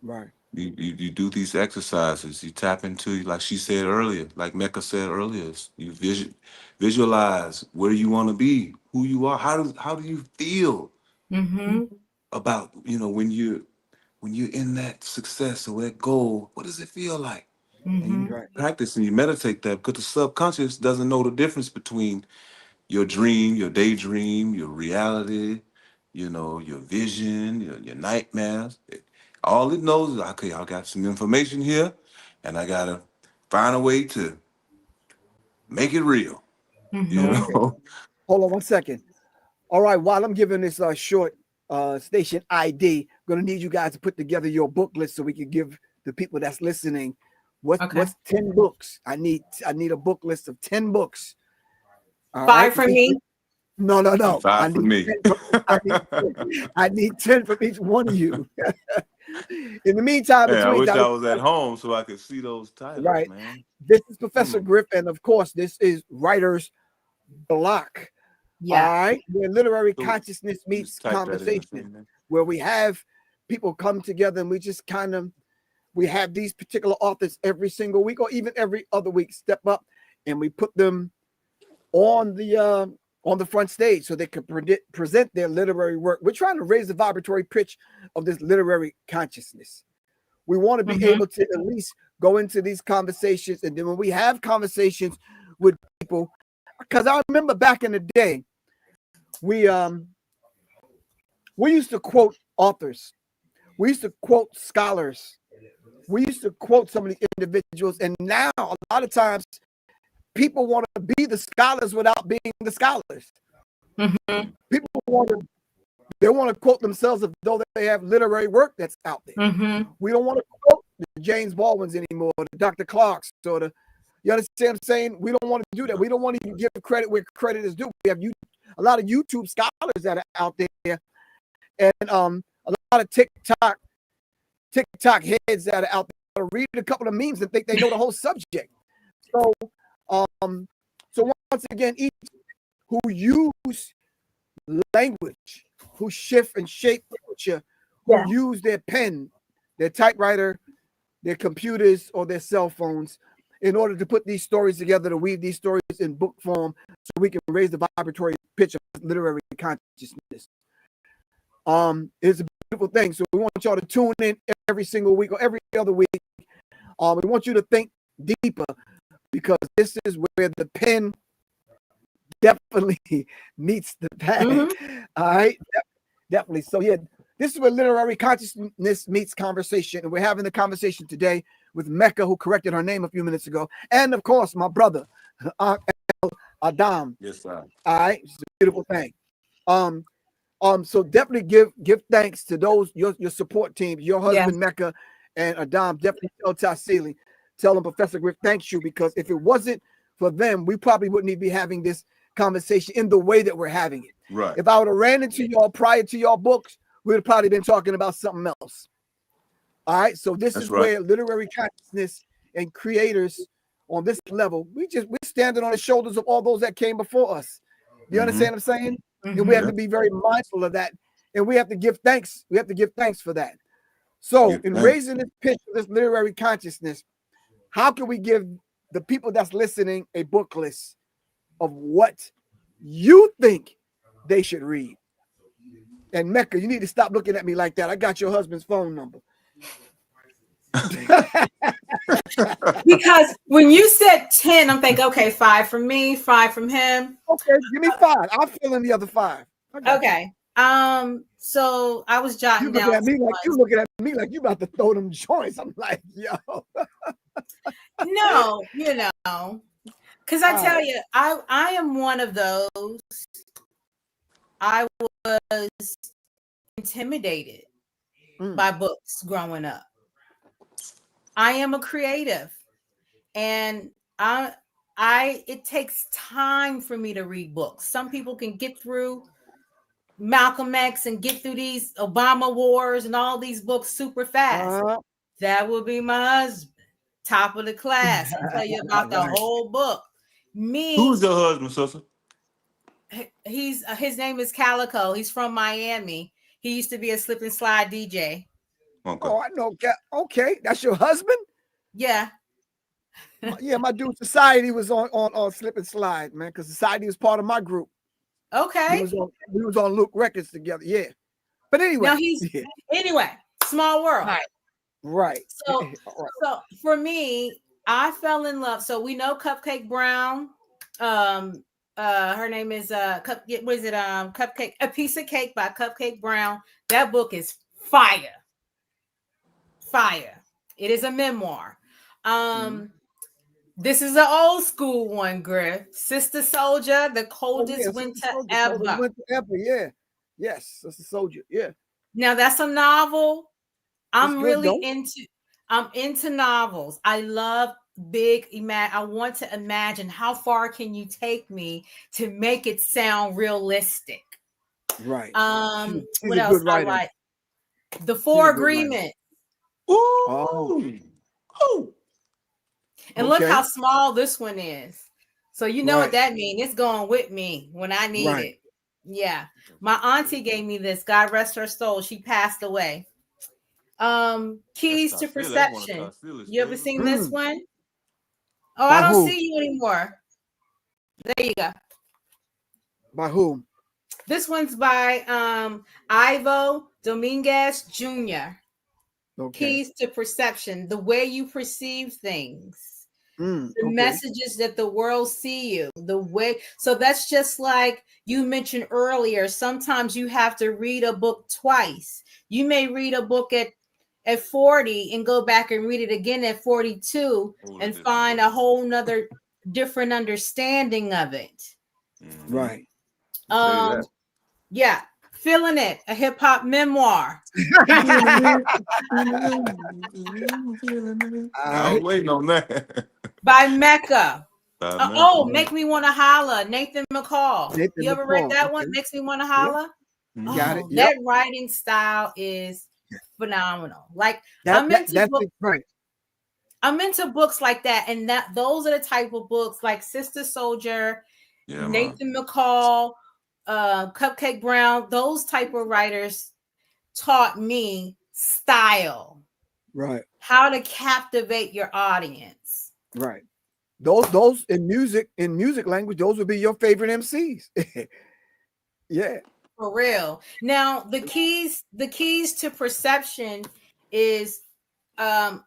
Right. You do these exercises. You tap into, like she said earlier, like Meeca said earlier. You visualize where you want to be, who you are. How do you feel Mm-hmm. about when you're in that success or that goal? What does it feel like? And Mm-hmm. you Right. practice and you meditate that, because the subconscious doesn't know the difference between your dream, your daydream, your reality, your vision, your nightmares. All it knows is, okay, I got some information here, and I gotta find a way to make it real. You Mm-hmm. Okay. know. Hold on one second. All right. While I'm giving this short station ID, I'm gonna need you guys to put together your book list so we can give the people that's listening Okay. what's 10 books. I need a book list of 10 books. All 5 right. For for each. me. No. And I 5 for need me. 10 I need 10 from each one of you. In the meantime, Man, I between wish time, I was at home so I could see those titles, right. man. This is Professor Mm. Griff, and of course, this is Writer's Block. All Yeah. right, where literary So consciousness meets just type that in the conversation, thing, man. where we have people come together and we just we have these particular authors every single week or even every other week step up, and we put them on the front stage so they can present their literary work. We're trying to raise the vibratory pitch of this literary consciousness. We want to be Mm-hmm. able to at least go into these conversations, and then when we have conversations with people, because I remember back in the day, we used to quote authors, we used to quote scholars, we used to quote some of the individuals, and now a lot of times people want to be the scholars without being the scholars. Mm-hmm. People want to quote themselves as though they have literary work that's out there. Mm-hmm. We don't want to quote the James Baldwins anymore, the Dr. Clarks, or you understand what I'm saying? We don't want to do that. We don't want to even give credit where credit is due. We have a lot of YouTube scholars that are out there, and a lot of TikTok heads that are out there read a couple of memes and think they know the whole subject. So, once again, each who use language, who shift and shape culture, who use their pen, their typewriter, their computers, or their cell phones, in order to put these stories together, to weave these stories in book form so we can raise the vibratory pitch of literary consciousness. It's a beautiful thing. So we want y'all to tune in every single week or every other week. We want you to think deeper, because this is where the pen definitely meets the pad. Mhm. All right, definitely. So yeah, this is where literary consciousness meets conversation, and we're having the conversation today with Meeca, who corrected her name a few minutes ago, and of course my brother Adam. Yes, sir. All right, it's a beautiful thing. So definitely give thanks to those your support teams, your husband Meeca and Adam. Definitely tell Tassili, tell them Professor Griff thanks you, because if it wasn't for them, we probably wouldn't even be having this conversation in the way that we're having it. Right. If I would have ran into y'all prior to y'all books, we would have probably been talking about something else. All right, so this is where literary consciousness and creators on this level, we're standing on the shoulders of all those that came before us. You understand what I'm saying? And we have to be very mindful of that, and we have to give thanks. We have to give thanks for that. So, in raising this pitch of this literary consciousness, how can we give the people that's listening a book list of what you think they should read? And Meeca, you need to stop looking at me like that. I got your husband's phone number. Because when you said 10, I'm thinking, okay, 5 from me, 5 from him. Okay, give me 5. I'll fill in the other 5. Okay. So I was jotting down. You looking at me like you about to throw them joints. I'm like, yo. No, because I tell you, I am one of those. I was intimidated by books growing up. I am a creative, and it takes time for me to read books. Some people can get through Malcolm X and get through these Obama wars and all these books super fast. That would be my husband, top of the class. I'll tell you about the whole book. Who's your husband, sister? His name is Calico. He's from Miami. He used to be a slip and slide DJ. Okay. Oh, I know. Okay, that's your husband? Yeah. Yeah, my dude Society was on Slip and Slide, man, because Society was part of my group. Okay. We was on Luke Records together. Yeah. But anyway. Now anyway, small world. Right. So for me, I fell in love. So we know Cupcake Brown. Her name is Cupcake, A Piece of Cake by Cupcake Brown. That book is fire. It is a memoir. This is an old school one, Griff. Sister Soldier, the coldest winter ever. Yeah. Yes, Sister Soldier. Yeah. Now that's a novel. I'm into novels. I love I want to imagine how far can you take me to make it sound realistic. Right. What else I like? The Four Agreements. Ooh. And look how small this one is. So you know what that means. It's going with me when I need it. Yeah. My auntie gave me this. God rest her soul. She passed away. Keys to Perception. You ever seen this one? Oh, I don't see you anymore. There you go. By whom? This one's by Ivo Dominguez Jr. Keys to Perception. The way you perceive things. The messages that the world see you. The way. So that's just like you mentioned earlier. Sometimes you have to read a book twice. You may read a book at 40 and go back and read it again at 42 and find a whole nother different understanding of it. Right. Yeah. Feeling It, a hip hop memoir. I was waiting on that. By Meeca. Make Me Want to Holler, Nathan McCall. You ever read that one? Makes Me Want to Holler? Yep. Got it. That writing style is phenomenal. Like I'm into books like that, and those are the type of books like Sister Soldier, Nathan McCall, Cupcake Brown. Those type of writers taught me style, right? How to captivate your audience, right? those in music language, those would be your favorite MCs. Yeah. For real. Now, the keys to perception is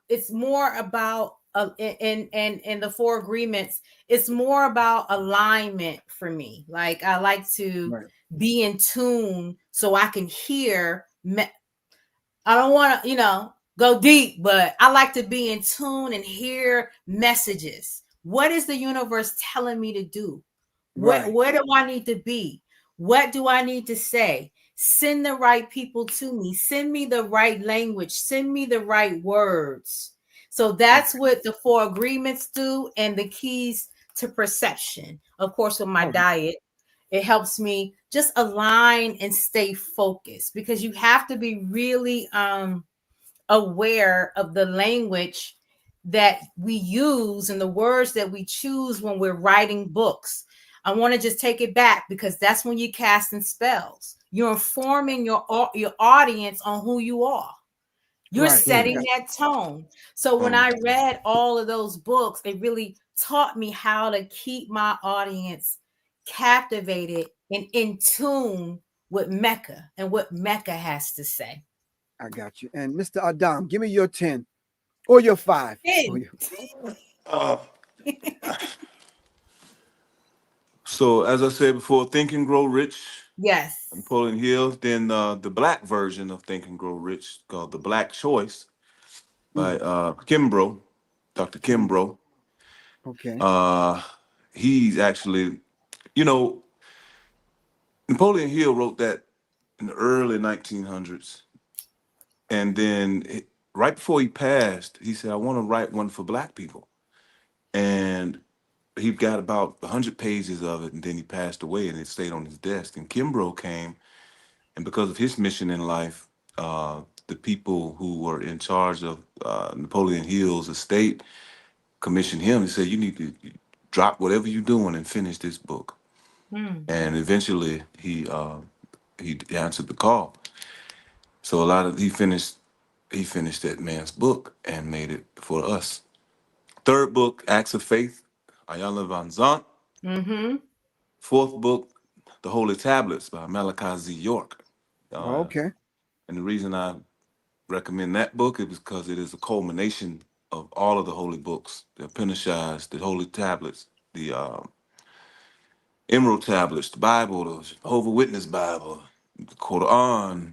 it's more about in the four agreements, it's more about alignment for me. Like I like to Right. be in tune so I can hear I don't want to, go deep, but I like to be in tune and hear messages. What is the universe telling me to do? Right. Where do I need to be? What do I need to say? Send the right people to me. Send me the right language. Send me the right words. So that's Okay. what the four agreements do, and the keys to perception. Of course, with my Okay. diet, it helps me just align and stay focused, because you have to be really aware of the language that we use and the words that we choose when we're writing books. I want to just take it back, because that's when you're casting spells. You're informing your audience on who you are. You're Right. I setting got that tone. So when I read all of those books, it really taught me how to keep my audience captivated and in tune with Mecca and what Mecca has to say. I got you. And Mr. Adam, give me your 10 or your 5. Oh, And you. Uh, so as I said before, Think and Grow Rich, yes. Napoleon Hill. Then the black version of Think and Grow Rich called The Black Choice by Mm, Kimbrough, Dr. mm, Kimbrough. okay. Uh, he's actually, you know, Napoleon Hill wrote that in the early 1900s. And then right before he passed, he said, I want to write one for black people. And he got about 100 pages of it, and then he passed away, and it stayed on his desk. And Kimbrough came, and because of his mission in life, the people who were in charge of Napoleon Hill's estate commissioned him and said, "You need to drop whatever you're doing and finish this book." Hmm. And eventually, he answered the call. So a lot of he finished that man's book and made it for us. Third book, Acts of Faith, Ayala Van Zant. Mm-hmm. Fourth book, The Holy Tablets by Malachi Z. York. Uh, Okay. and the reason I recommend that book is because it is a culmination of all of the holy books, the Upanishads, the Holy Tablets, the Emerald Tablets, the Bible, the Jehovah Witness Bible, the Quran,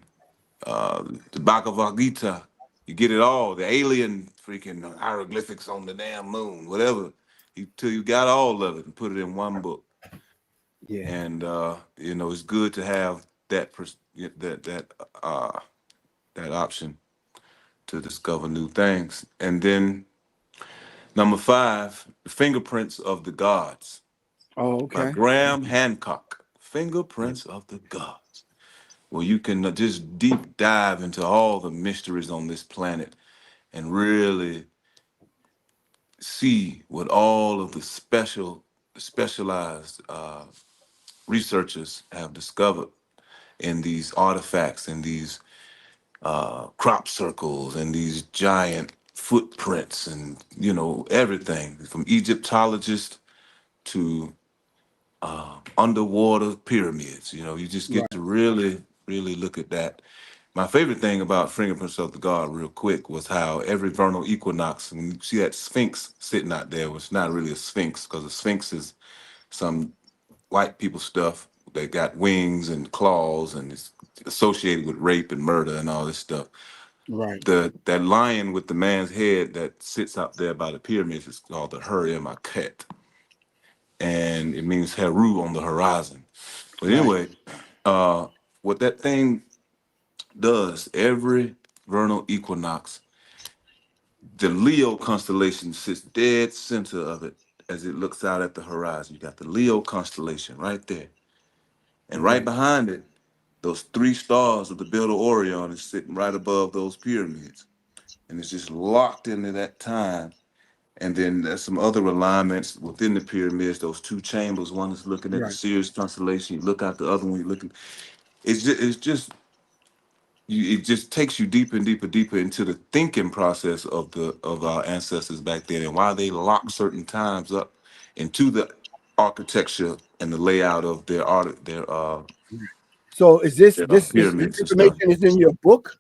uh, the Bhagavad Gita. You get it all. The alien freaking hieroglyphics on the damn moon, whatever. Till you got all of it and put it in one book. Yeah. And it's good to have uh, that option to discover new things. And then number five, The Fingerprints of the Gods Oh, by okay. Graham Hancock. Yeah. Fingerprints of the Gods, where you can just deep dive into all the mysteries on this planet and really see what all of the specialized researchers have discovered in these artifacts and these crop circles and these giant footprints and everything from Egyptologists to underwater pyramids. You just get to Right. really look at that. My favorite thing about Fingerprints of the God, real quick, was how every vernal equinox, when you see that sphinx sitting out there, was not really a sphinx, because a sphinx is some white people stuff. They got wings and claws, and it's associated with rape and murder and all this stuff. Right. That lion with the man's head that sits out there by the pyramids is called the Hur Maket, and it means Heru, on the horizon. But Right. anyway, what that thing does every vernal equinox, the Leo constellation sits dead center of it as it looks out at the horizon. You got the Leo constellation right there, and right Right. behind it, those three stars of the Belt of Orion is sitting right above those pyramids, and it's just locked into that time. And then there's some other alignments within the pyramids, those two chambers. One is looking at the Right. Sirius constellation. You look out the other one, you're looking. It's just it just takes you deeper and deeper into the thinking process of our ancestors back then, and why they locked certain times up into the architecture and the layout of their art, So is this their this pyramids and stuff. information is in your book?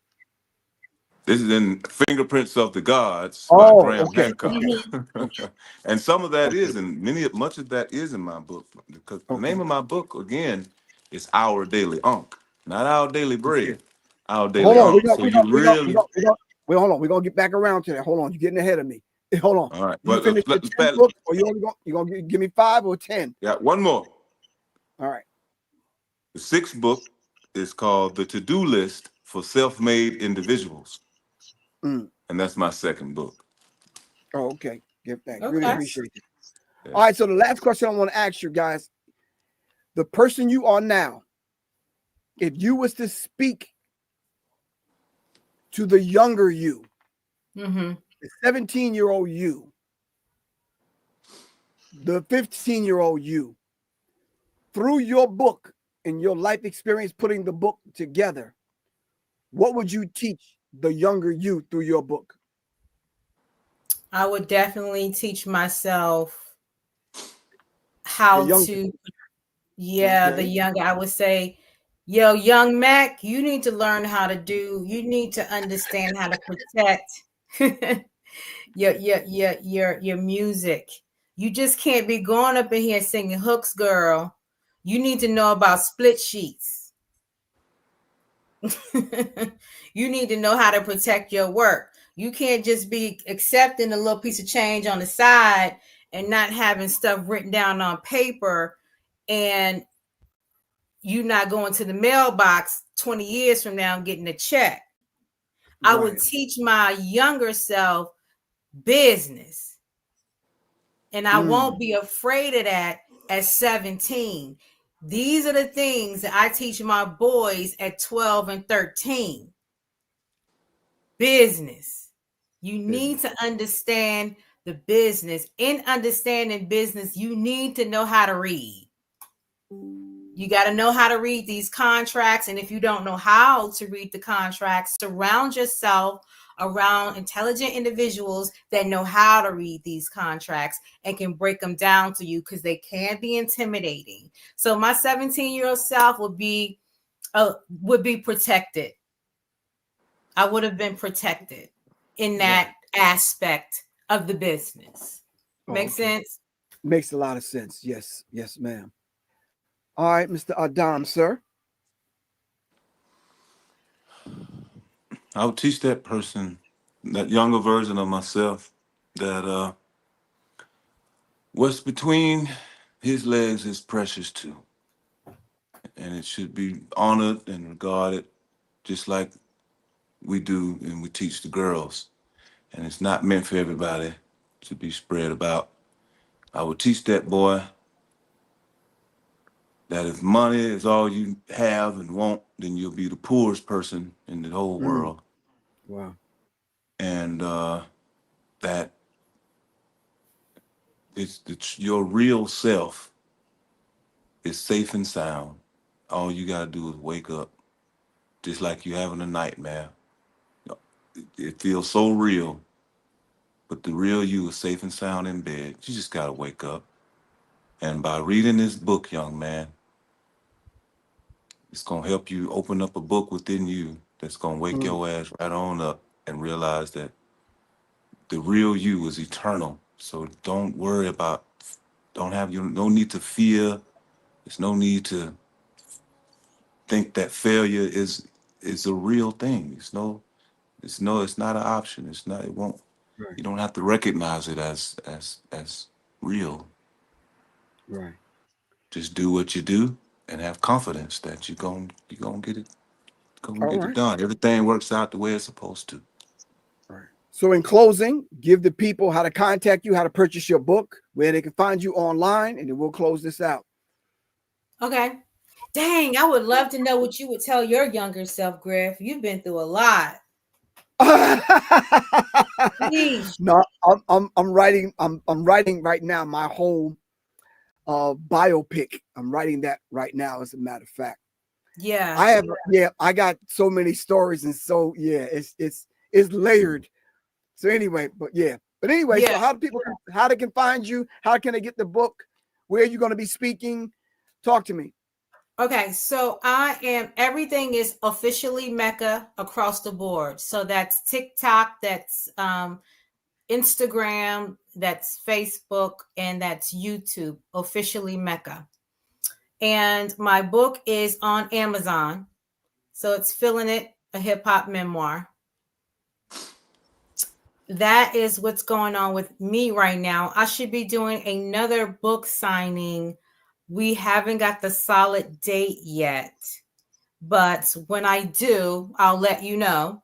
This is in Fingerprints of the Gods by Oh, Graham okay, Hancock. okay, Mhm. okay, And some of that okay, is, and much of that is in my book. Because the name okay, of my book, again, is Our Daily Unk, not Our Daily okay. Bread, Our Hold Daily on, Unk. So you really, wait, hold on. We're gonna get back around to that. Hold on, you're getting ahead of me. Hold on. all right. You But finished the 10 books, or you gonna give me 5 or 10? yeah, one more. All right. The sixth book is called The To-Do List for Self-Made Individuals. Mm. And that's my second book. Oh, okay. Give thanks. Really Okay. appreciate it. Yeah. All right. So the last question I want to ask you guys: the person you are now, if you was to speak to the younger you, Mm-hmm. the 17-year-old you, the 15-year-old you, through your book and your life experience putting the book together, what would you teach the younger you through your book? I would definitely teach myself The how younger. to, yeah, the Okay. younger, I would say, yo, young Mac, you need to learn how to do, you need to understand how to protect your music. You just can't be going up in here singing hooks, girl. You need to know about split sheets. You need to know how to protect your work. You can't just be accepting a little piece of change on the side and not having stuff written down on paper, and you not going to the mailbox 20 years from now and getting a check. I would Right. teach my younger self business, and I Mm. won't be afraid of that at 17. These are the things that I teach my boys at 12 and 13. Business. You need Business. to understand the business. In understanding business, you need to know how to read. You got to know how to read these contracts. And if you don't know how to read the contracts, surround yourself around intelligent individuals that know how to read these contracts and can break them down to you, because they can be intimidating. So my 17-year-old self would be protected. I would have been protected in Right. that aspect of the business. Oh, Make okay. sense? Makes a lot of sense. Yes. Yes, ma'am. All right, Mr. Adam, sir. I would teach that person, that younger version of myself, that what's between his legs is precious too. And it should be honored and regarded just like we do and we teach the girls. And it's not meant for everybody to be spread about. I would teach that boy that if money is all you have and want, then you'll be the poorest person in the whole Mm. world. Wow. And that your real self is safe and sound. All you gotta do is wake up, just like you're having a nightmare. It feels so real, but the real you is safe and sound in bed. You just gotta wake up. And by reading this book, young man, it's gonna help you open up a book within you that's gonna wake Mm. your ass right on up and realize that the real you is eternal. So don't worry about, don't have you no need to fear. There's no need to think that failure is a real thing. It's not an option. It won't, Right. you don't have to recognize it as real. Right. Just do what you do and have confidence that you're gonna All get it right. done. Everything works out the way it's supposed to. Right. So, in closing, give the people how to contact you, how to purchase your book, where they can find you online, and then we'll close this out. Okay. Dang, I would love to know what you would tell your younger self, Griff. You've been through a lot. Sheesh. No, I'm writing right now my whole biopic. I'm writing that right now, as a matter of fact. Yeah. I have, yeah, I got so many stories, and so yeah, it's layered. So anyway, but anyway, Yeah. so how they can find you? How can they get the book? Where are you going to be speaking? Talk to me. Okay, so everything is officially Meeca across the board. So that's TikTok, that's Instagram, that's Facebook, and that's YouTube, officially Meeca. And my book is on Amazon. So it's Feeling It, a hip hop memoir. That is what's going on with me right now. I should be doing another book signing. We haven't got the solid date yet. But when I do, I'll let you know.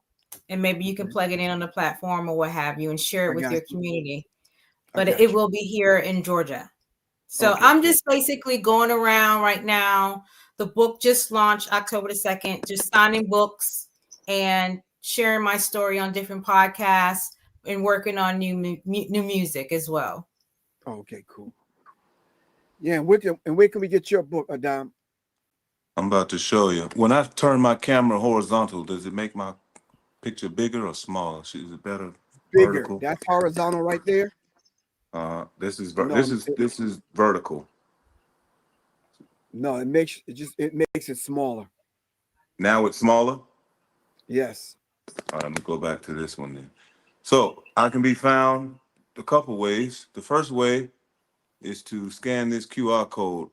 And maybe you can plug it in on the platform or what have you and share I it with got your you. community. I But got it you. will be here in Georgia. So Okay, I'm cool. just basically going around right now. The book just launched October the 2nd, just signing books and sharing my story on different podcasts and working on new music as well. Okay, cool. Yeah, and where can we get your book, Adam? I'm about to show you. When I turn my camera horizontal, does it make my picture bigger or smaller? Is it better Bigger. vertical? That's horizontal right there. No, This is vertical. no, it makes it smaller. Now it's smaller. Yes. All right, I'm gonna go back to this one then. So I can be found a couple ways. The first way is to scan this QR code.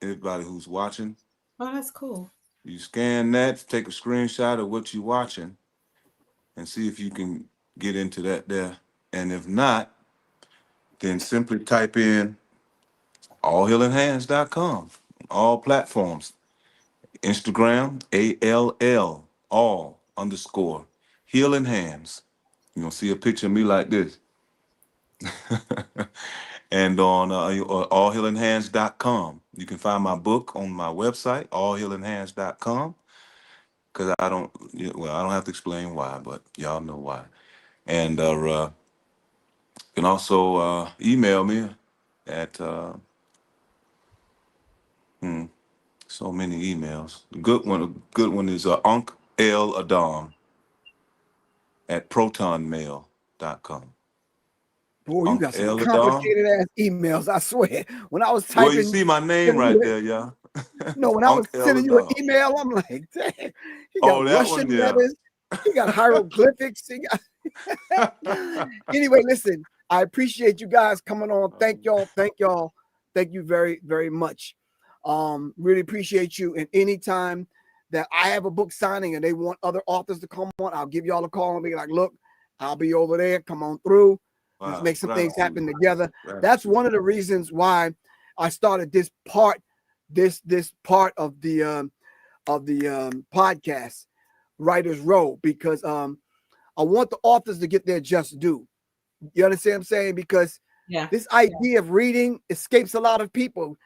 Everybody who's watching, Oh, that's cool. you scan that, take a screenshot of what you're watching, and see if you can get into that there. And if not, then simply type in allhealinghands.com. All platforms. Instagram, all healing hands. You're gonna see a picture of me like this. And on allhealinghands.com. You can find my book on my website, allhealinghands.com. Because I don't have to explain why, but y'all know why. And you can also email me at so many emails. A good one is Unc L Adam at protonmail.com. Boy, you Unc got some L Adam. complicated ass emails. I swear. When I was Well, you typing, see my name sending right you, there, yeah. no, when I was Unc L sending you an Adam. email, I'm like, dang, he got Oh, that one, Russian yeah. letters, he got hieroglyphics. Anyway, listen, I appreciate you guys coming on. Thank y'all. Thank y'all. Thank you very, very much. Really appreciate you. And anytime that I have a book signing and they want other authors to come on, I'll give y'all a call and be like, look, I'll be over there. Come on through. Let's Wow, make some things happen gratitude, together. That's gratitude. one of the reasons why I started this part of the podcast, Writers Row, because I want the authors to get their just due. You understand what I'm saying? Because Yeah. this idea of reading escapes a lot of people.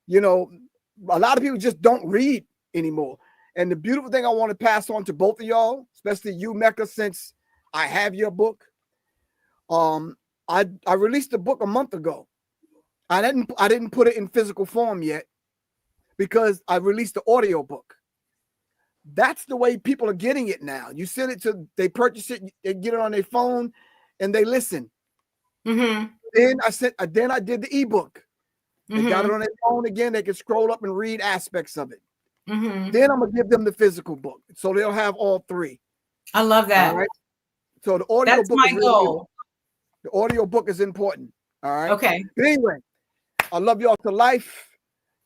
You know, a lot of people just don't read anymore. And the beautiful thing I want to pass on to both of y'all, especially you, Meeca, since I have your book. I released the book a month ago. I didn't put it in physical form yet because I released the audio book. That's the way people are getting it now. You send it to, they purchase it, they get it on their phone, and they listen. Mm-hmm. Then I did the ebook. They got it Mm-hmm. on their phone again. They can scroll up and read aspects of it. Mm-hmm. Then I'm gonna give them the physical book, so they'll have all three. I love that. All right. So the audio That's book my is really goal. the audio book is important. All right. Okay. But anyway, I love y'all to life,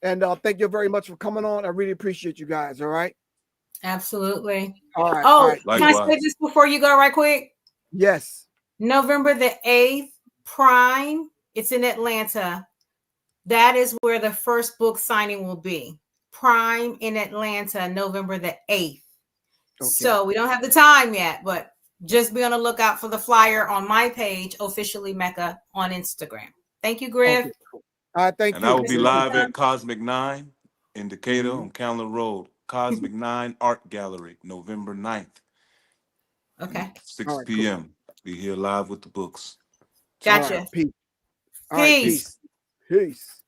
and thank you very much for coming on. I really appreciate you guys. All right. Absolutely. All right. All Oh, right. can I Peace. say Likewise. this before you go right quick? Yes. November the 8th, Prime. It's in Atlanta. That is where the first book signing will be. Prime in Atlanta, November the 8th. Okay. So we don't have the time yet, but just be on the lookout for the flyer on my page, officially Meeca, on Instagram. Thank you, Griff. Okay. Cool. All right. Thank And I you. will be live at Cosmic 9 in Decatur Mhm. on Candler Road. Cosmic 9 Art Gallery, November 9th, Okay. 6 All right. Cool. p.m. Be here live with the books. All Gotcha. right. Peace. All right. Peace. Peace. Peace.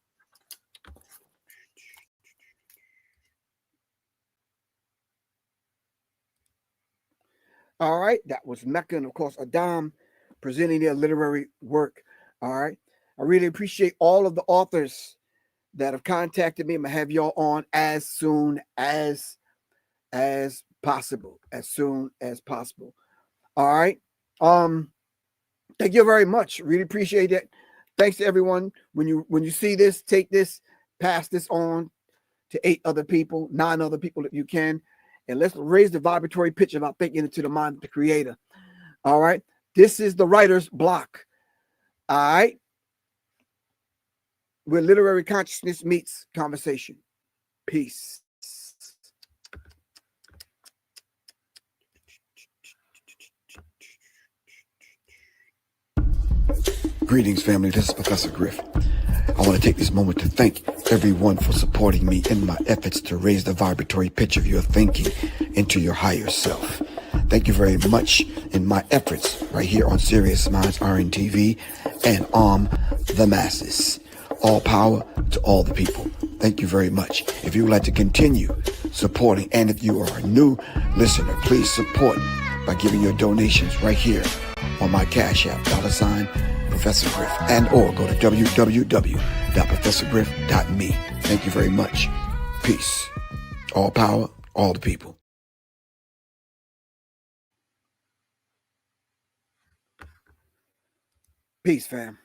All right, that was Meeca and of course Adam presenting their literary work. All right, I really appreciate all of the authors that have contacted me. I'm gonna have y'all on as soon as possible. As soon as possible. All right. Thank you very much. Really appreciate it. Thanks to everyone. When you see this, take this, pass this on to 8 other people, 9 other people if you can. And let's raise the vibratory pitch of our thinking into the mind of the creator. All right. This is the writer's block. All right. Where literary consciousness meets conversation. Peace. Greetings, family. This is Professor Griff. I want to take this moment to thank everyone for supporting me in my efforts to raise the vibratory pitch of your thinking into your higher self. Thank you very much in my efforts right here on Serious Minds RNTV and the masses. All power to all the people. Thank you very much. If you would like to continue supporting, and if you are a new listener, please support by giving your donations right here on my Cash App, $ Professor Griff, and or go to www.professorgriff.me. Thank you very much. Peace. All power, all the people. Peace, fam.